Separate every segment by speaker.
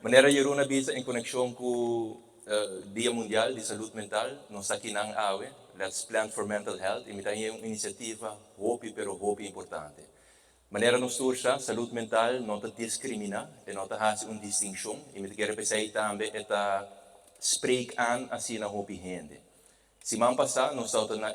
Speaker 1: Maneira Yeruna bisa em conexão com o Dia Mundial de Saúde Mental, nós aqui na AWE, Let's Plan for Mental Health, e tem uma iniciativa hopi, pero hopi importante. Maneira nos sursa, saúde mental não te discrimina, e não te faz uma distinção, e me quero pensar também, é spreek aan assim na hopi gente. Semana passada, nós estávamos na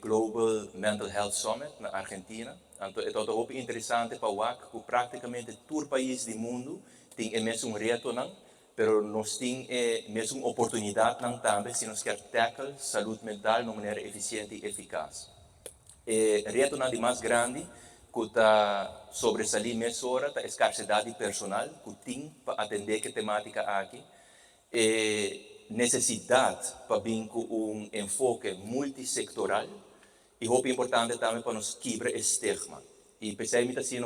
Speaker 1: Global Mental Health Summit na Argentina. Então, é todo muito interessante para o que praticamente todo país do mundo tem o mesmo reto, não? Mas nós temos a mesma oportunidade não, também se nós queremos tackle saúde mental de maneira eficiente e eficaz. O reto não é mais grande que está sobresair mais hora da escassidade personal que tem para atender a temática aqui. Necessidade para vir com enfoque multissectoral e é importante também para nos quebrar estigma. E pensei que assim,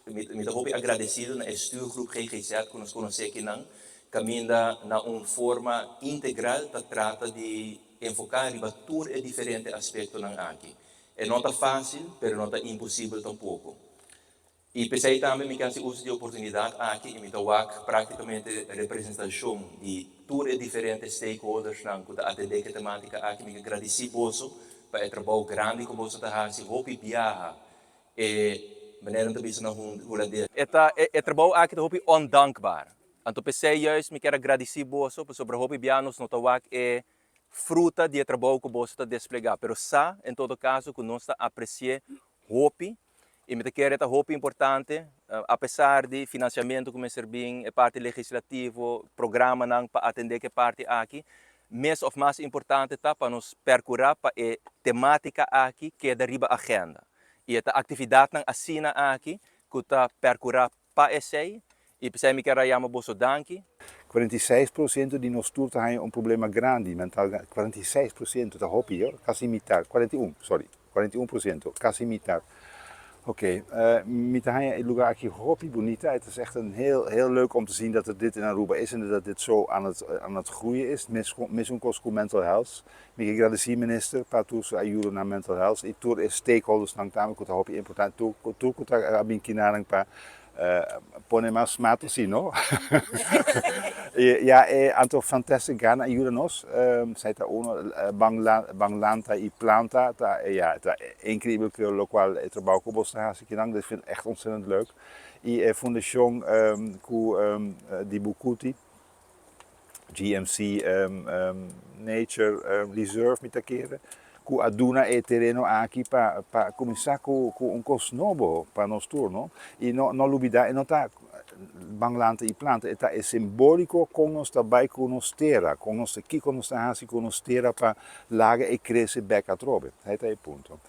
Speaker 1: me agradecido na estuurgroep GGZ que nos conhece aqui não, caminha na uma forma integral que trata de enfocar em todos os diferentes aspectos não aqui. Não está fácil, mas não está impossível tampouco. E pensei também que esse uso de oportunidade aqui em Mitawak, praticamente representação de todos os diferentes stakeholders que atendem a temática aqui, me agradeci bolso para o trabalho grande que você está fazendo, hopi viaja, e maneira de bisa na huladeira. É trabalho aqui de hopi ondankbaar. Então pensei juist, me quero agradecer bolso, sobre hopi vianos no Tawak é fruta de trabalho que você está desplegar, pero sa, em todo caso, que nós está apreciar hopi. E me quero que é importante, apesar de financiamento que me servem, a parte legislativa, programa não para atender que parte aqui, mais ou mais importante tá para nos percorrer para a temática aqui que é da riba agenda. E a atividade não assina aqui que está percorrer para esse e pensei me quero chamar bolso danke.
Speaker 2: 46% di nos turta hanno un problema grande mental, 46% da hobby, quasi metà, 41, sorry, 41%, quasi metà. Oké, met het lugar aqui hobby bonita. Het is echt heel leuk om te zien dat dit in Aruba is en dat dit zo aan het groeien is. Mesmo com mental health. Ik agradeço minister para todos ajuda na mental health. E todos stakeholders nang tamo com hobby importante. Tu com a binkinarang pa pone mais mato assim, não? Ja, anto fantastic gana ajuda nos. Sai ta uno banglanta e planta. Ja, het is incrível que o qual het trabalho com você has ik dat vind ik echt ontzettend leuk. E fundação di Bukuti, GMC Nature Reserve met keren. Ku aduna e terreno aqui para começar com costo novo para nós turno e não lubida e não tá banglante e planta é simbólico com nós também com nós terra com nós aqui com nós hasi com nós terra para laga e crescer back a trobe é ponto